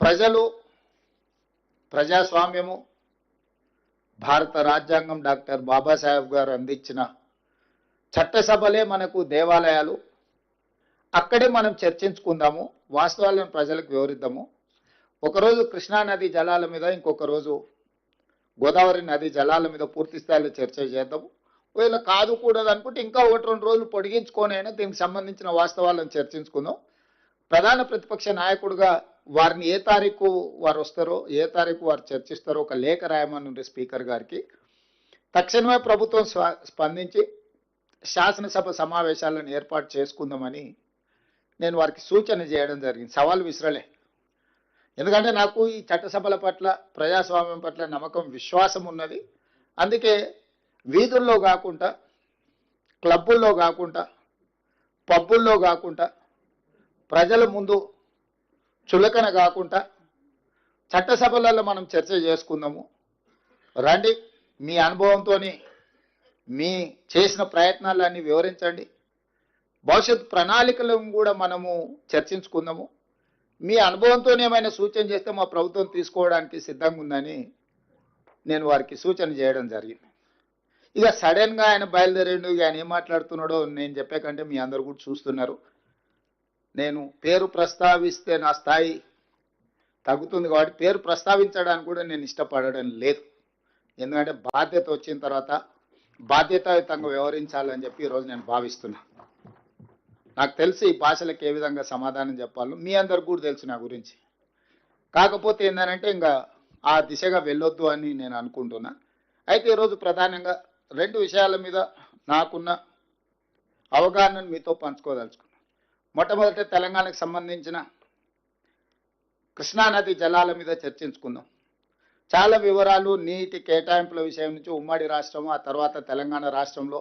ప్రజలు, ప్రజాస్వామ్యము, భారత రాజ్యాంగం డాక్టర్ బాబాసాహెబ్ గారు అందించిన చట్టసభలే మనకు దేవాలయాలు. అక్కడే మనం చర్చించుకుందాము, వాస్తవాలను ప్రజలకు వివరిద్దాము. ఒకరోజు కృష్ణా నది జలాల మీద, ఇంకొక రోజు గోదావరి నది జలాల మీద పూర్తి స్థాయిలో చర్చ చేద్దాము. ఒకవేళ కాదు కూడదు అనుకుంటే ఇంకా 1-2 రోజులు పొడిగించుకొని అయినా దీనికి సంబంధించిన వాస్తవాలను చర్చించుకుందాం. ప్రధాన ప్రతిపక్ష నాయకుడిగా వారిని ఏ తారీఖు వారు వస్తారో, ఏ తారీఖు వారు చర్చిస్తారో ఒక లేఖ రాయమని స్పీకర్ గారికి. తక్షణమే ప్రభుత్వం స్పందించి శాసనసభ సమావేశాలను ఏర్పాటు చేసుకుందామని నేను వారికి సూచన చేయడం జరిగింది. సవాల్ విసరలే. ఎందుకంటే నాకు ఈ చట్టసభల పట్ల, ప్రజాస్వామ్యం పట్ల నమ్మకం, విశ్వాసం ఉన్నది. అందుకే వీధుల్లో కాకుండా, క్లబ్బుల్లో కాకుండా, పబ్బుల్లో కాకుండా, ప్రజల ముందు చులకన కాకుండా చట్టసభలలో మనం చర్చ చేసుకుందాము. రండి, మీ అనుభవంతో మీ చేసిన ప్రయత్నాలన్నీ వివరించండి. భవిష్యత్ ప్రణాళికలను కూడా మనము చర్చించుకుందాము. మీ అనుభవంతో ఏమైనా సూచన చేస్తే మా ప్రభుత్వం తీసుకోవడానికి సిద్ధంగా ఉందని నేను వారికి సూచన చేయడం జరిగింది. ఇక సడన్గా ఆయన బయలుదేరిండు. ఆయన ఏం మాట్లాడుతున్నాడో నేను చెప్పే కంటే మీ అందరు కూడా చూస్తున్నారు. నేను పేరు ప్రస్తావిస్తే నా స్థాయి తగ్గుతుంది కాబట్టి పేరు ప్రస్తావించడానికి కూడా నేను ఇష్టపడడం లేదు. ఎందుకంటే బాధ్యత వచ్చిన తర్వాత బాధ్యతాయుతంగా వ్యవహరించాలని చెప్పి ఈరోజు నేను భావిస్తున్నా. నాకు తెలిసి ఈ భాషలకు ఏ విధంగా సమాధానం చెప్పాలో మీ అందరికి కూడా తెలుసు నా గురించి. కాకపోతే ఏంటంటే ఇంకా ఆ దిశగా వెళ్ళొద్దు అని నేను అనుకుంటున్నా. అయితే ఈరోజు ప్రధానంగా 2 విషయాల మీద నాకున్న అవగాహనను మీతో పంచుకోదలుచుకున్నాను. మొట్టమొదట తెలంగాణకు సంబంధించిన కృష్ణానది జలాల మీద చర్చించుకుందాం. చాలా వివరాలు, నీటి కేటాయింపుల విషయం నుంచి ఉమ్మడి రాష్ట్రం, ఆ తర్వాత తెలంగాణ రాష్ట్రంలో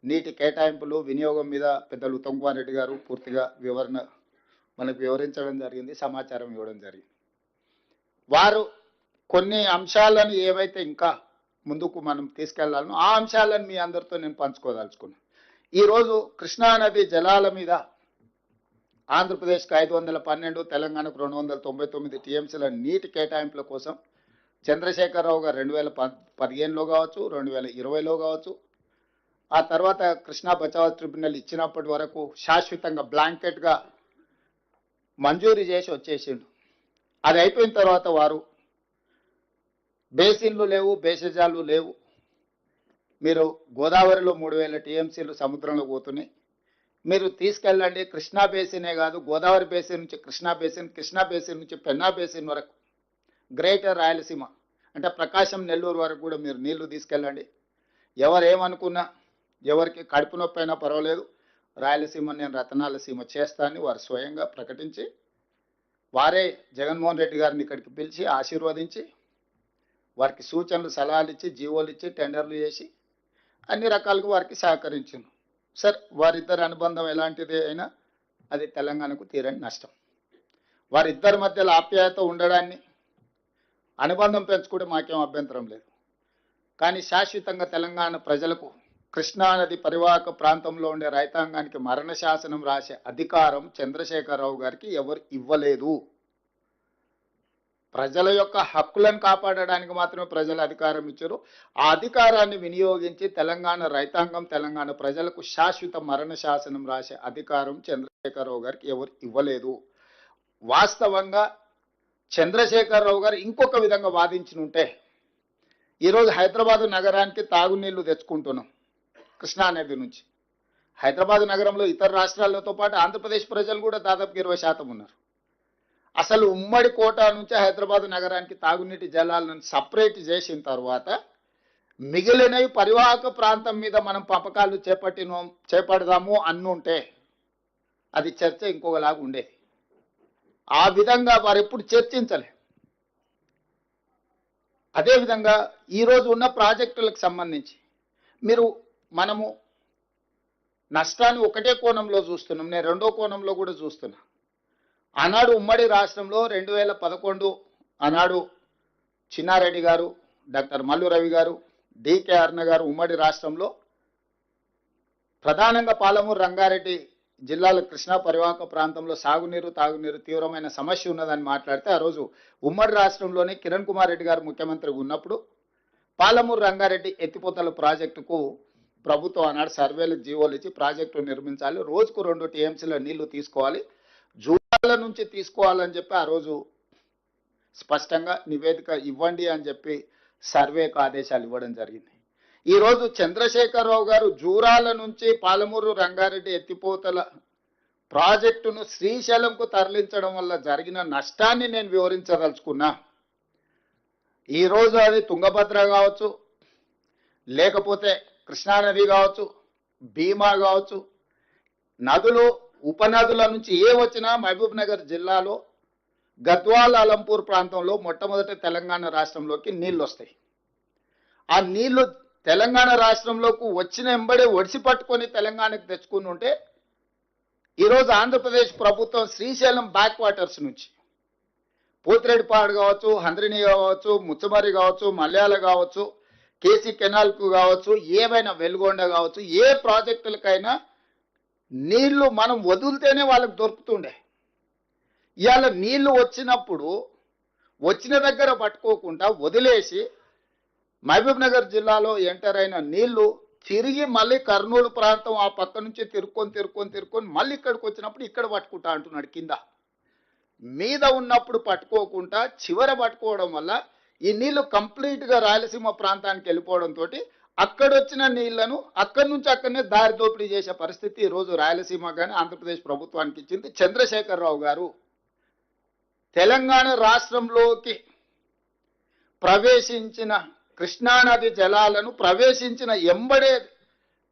నీటి కేటాయింపులు, వినియోగం మీద పెద్దలు ఉత్తమ్ కుమార్ రెడ్డి గారు పూర్తిగా వివరణ మనకు వివరించడం జరిగింది, సమాచారం ఇవ్వడం జరిగింది. వారు కొన్ని అంశాలను ఏవైతే ఇంకా ముందుకు మనం తీసుకెళ్లాలనో ఆ అంశాలను మీ అందరితో నేను పంచుకోదలుచుకున్నాను. ఈరోజు కృష్ణానది జలాల మీద ఆంధ్రప్రదేశ్కి 512, తెలంగాణకు 299 టీఎంసీల నీటి కేటాయింపుల కోసం చంద్రశేఖరరావు గారు 2015లో కావచ్చు, 2020లో కావచ్చు, ఆ తర్వాత కృష్ణా బచావ్ ట్రిబ్యునల్ ఇచ్చినప్పటి వరకు శాశ్వతంగా బ్లాంకెట్గా మంజూరు చేసి వచ్చేసిండు. అది అయిపోయిన తర్వాత వారు బేసిన్లు లేవు, బేసిజాలు లేవు, మీరు గోదావరిలో 3000 టీఎంసీలు సముద్రంలో పోతున్నాయి, మీరు తీసుకెళ్ళండి. కృష్ణా బేసినే కాదు, గోదావరి బేసిన్ నుంచి కృష్ణా బేసిన్, కృష్ణా బేసిన్ నుంచి పెన్నా బేసిన్ వరకు, గ్రేటర్ రాయలసీమ అంటే ప్రకాశం, నెల్లూరు వరకు కూడా మీరు నీళ్లు తీసుకెళ్ళండి. ఎవరేమనుకున్నా, ఎవరికి కడుపు నొప్పి అయినా పర్వాలేదు, రాయలసీమ నేను రతనాల సీమ చేస్తానని వారు స్వయంగా ప్రకటించి, వారే జగన్మోహన్ రెడ్డి గారిని ఇక్కడికి పిలిచి ఆశీర్వదించి, వారికి సూచనలు, సలహాలు ఇచ్చి, జీవోలు ఇచ్చి, టెండర్లు చేసి అన్ని రకాలుగా వారికి సహకరించింది. సరే, వారిద్దరి అనుబంధం ఎలాంటిది అయినా అది తెలంగాణకు తీరని నష్టం. వారిద్దరి మధ్యలో ఆప్యాయత ఉండడాన్ని, అనుబంధం పెంచుకుంటే మాకేం అభ్యంతరం లేదు. కానీ శాశ్వతంగా తెలంగాణ ప్రజలకు కృష్ణానది పరివాహక ప్రాంతంలో ఉండే రైతాంగానికి మరణ శాసనం రాసే అధికారం చంద్రశేఖరరావు గారికి ఎవరు ఇవ్వలేదు. ప్రజల యొక్క హక్కులను కాపాడడానికి మాత్రమే ప్రజలు అధికారం ఇచ్చారు. ఆ అధికారాన్ని వినియోగించి తెలంగాణ రైతాంగం, తెలంగాణ ప్రజలకు శాశ్వత మరణ శాసనం రాసే అధికారం చంద్రశేఖరరావు గారికి ఎవరు ఇవ్వలేదు. వాస్తవంగా చంద్రశేఖరరావు గారు ఇంకొక విధంగా వాదించినుంటే ఈరోజు హైదరాబాదు నగరానికి తాగునీళ్లు తెచ్చుకుంటున్నాం కృష్ణానది నుంచి. హైదరాబాదు నగరంలో ఇతర రాష్ట్రాలతో పాటు ఆంధ్రప్రదేశ్ ప్రజలు కూడా దాదాపు 20% ఉన్నారు. అసలు ఉమ్మడి కోటా నుంచి హైదరాబాదు నగరానికి తాగునీటి జలాలను సపరేట్ చేసిన తర్వాత మిగిలినవి పరివాహక ప్రాంతం మీద మనం పంపకాలు చేపడదాము అన్నుంటే అది చర్చ ఇంకొకలాగా ఉండేది. ఆ విధంగా వారు ఎప్పుడు చర్చించలే. అదేవిధంగా ఈరోజు ఉన్న ప్రాజెక్టులకు సంబంధించి మనము నష్టాన్ని ఒకటే కోణంలో చూస్తున్నాం, నేను రెండో కోణంలో కూడా చూస్తున్నా. ఆనాడు ఉమ్మడి రాష్ట్రంలో 2011 ఆనాడు చిన్నారెడ్డి గారు, డాక్టర్ మల్లు రవి గారు, డికే అరుణ గారు ఉమ్మడి రాష్ట్రంలో ప్రధానంగా పాలమూరు రంగారెడ్డి జిల్లాల కృష్ణా పరివాహక ప్రాంతంలో సాగునీరు తాగునీరు తీవ్రమైన సమస్య ఉన్నదని మాట్లాడితే ఆ రోజు ఉమ్మడి రాష్ట్రంలోనే కిరణ్ కుమార్ రెడ్డి గారు ముఖ్యమంత్రి ఉన్నప్పుడు పాలమూరు రంగారెడ్డి ఎత్తిపోతల ప్రాజెక్టుకు ప్రభుత్వం ఆనాడు సర్వేలకు జీవోలు ఇచ్చి ప్రాజెక్టు నిర్మించాలి, రోజుకు 2 టీఎంసీల నీళ్లు తీసుకోవాలి, జూరాల నుంచి తీసుకోవాలని చెప్పి ఆ రోజు స్పష్టంగా నివేదిక ఇవ్వండి అని చెప్పి సర్వేకు ఆదేశాలు ఇవ్వడం జరిగింది. ఈరోజు చంద్రశేఖరరావు గారు జూరాల నుంచి పాలమూరు రంగారెడ్డి ఎత్తిపోతల ప్రాజెక్టును శ్రీశైలంకు తరలించడం వల్ల జరిగిన నష్టాన్ని నేను వివరించదలుచుకున్నా. ఈరోజు అది తుంగభద్ర కావచ్చు, లేకపోతే కృష్ణానది కావచ్చు, భీమా కావచ్చు, నదులు ఉపనదుల నుంచి ఏ వచ్చినా మహబూబ్ నగర్ జిల్లాలో గద్వాల్ అలంపూర్ ప్రాంతంలో మొట్టమొదటి తెలంగాణ రాష్ట్రంలోకి నీళ్లు వస్తాయి. ఆ నీళ్లు తెలంగాణ రాష్ట్రంలోకి వచ్చిన ఎంబడే ఒడిసి పట్టుకొని తెలంగాణకు తెచ్చుకుని ఉంటే ఈరోజు ఆంధ్రప్రదేశ్ ప్రభుత్వం శ్రీశైలం బ్యాక్ వాటర్స్ నుంచి పోతిరెడ్డిపాడు కావచ్చు, హంద్రిని కావచ్చు, ముచ్చమరి కావచ్చు, మల్యాల కావచ్చు, కేసీ కెనాల్కు కావచ్చు, ఏవైనా వెలుగొండ కావచ్చు, ఏ ప్రాజెక్టులకైనా నీళ్లు మనం వదిలితేనే వాళ్ళకి దొరుకుతుండే. ఇవాళ నీళ్లు వచ్చినప్పుడు వచ్చిన దగ్గర పట్టుకోకుండా వదిలేసి మహబూబ్ నగర్ జిల్లాలో ఎంటర్ అయిన నీళ్లు తిరిగి మళ్ళీ కర్నూలు ప్రాంతం ఆ పక్క నుంచి తిరుక్కొని మళ్ళీ ఇక్కడికి వచ్చినప్పుడు ఇక్కడ పట్టుకుంటా అంటున్నాడు. కింద మీద ఉన్నప్పుడు పట్టుకోకుండా చివర పట్టుకోవడం వల్ల ఈ నీళ్లు కంప్లీట్గా రాయలసీమ ప్రాంతానికి వెళ్ళిపోవడంతో అక్కడొచ్చిన నీళ్లను అక్కడి నుంచి అక్కడనే దారి దోపిడీ చేసే పరిస్థితి ఈరోజు రాయలసీమ కానీ ఆంధ్రప్రదేశ్ ప్రభుత్వానికి ఇచ్చింది. చంద్రశేఖరరావు గారు తెలంగాణ రాష్ట్రంలోకి ప్రవేశించిన కృష్ణానది జలాలను ప్రవేశించిన ఎంబడే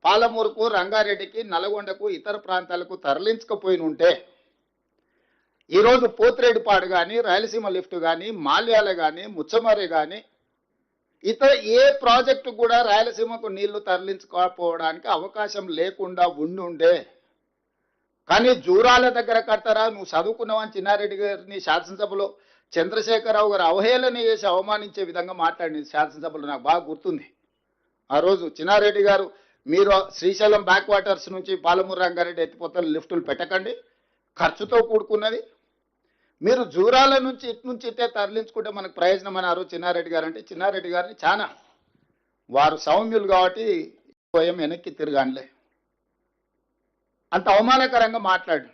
పాలమూరుకు, రంగారెడ్డికి, నల్గొండకు, ఇతర ప్రాంతాలకు తరలించకపోయిన ఉంటే ఈరోజు పోతిరెడ్డిపాడు కానీ, రాయలసీమ లిఫ్ట్ కానీ, మాల్యాల కానీ, ముచ్చమరి కానీ ఇతర ఏ ప్రాజెక్టు కూడా రాయలసీమకు నీళ్లు తరలించుకోకపోవడానికి అవకాశం లేకుండా ఉండుండే. కానీ జూరాల దగ్గర కడతారా, నువ్వు చదువుకున్నావని చిన్నారెడ్డి గారిని శాసనసభలో చంద్రశేఖరరావు గారు అవహేళన చేసి అవమానించే విధంగా మాట్లాడింది శాసనసభలో, నాకు బాగా గుర్తుంది. ఆ రోజు చిన్నారెడ్డి గారు, మీరు శ్రీశైలం బ్యాక్ వాటర్స్ నుంచి పాలమూరు రంగారెడ్డి ఎత్తిపోతల లిఫ్టులు పెట్టకండి, ఖర్చుతో కూడుకున్నది, మీరు జూరాల నుంచి ఇటు నుంచి ఇట్టే తరలించుకుంటే మనకు ప్రయోజనం అని ఆ రోజు చిన్నారెడ్డి గారు అంటే, చిన్నారెడ్డి గారిని చాలా వారు సౌమ్యులు కాబట్టి స్వయం వెనక్కి తిరగానులే అంత అవమానకరంగా మాట్లాడు.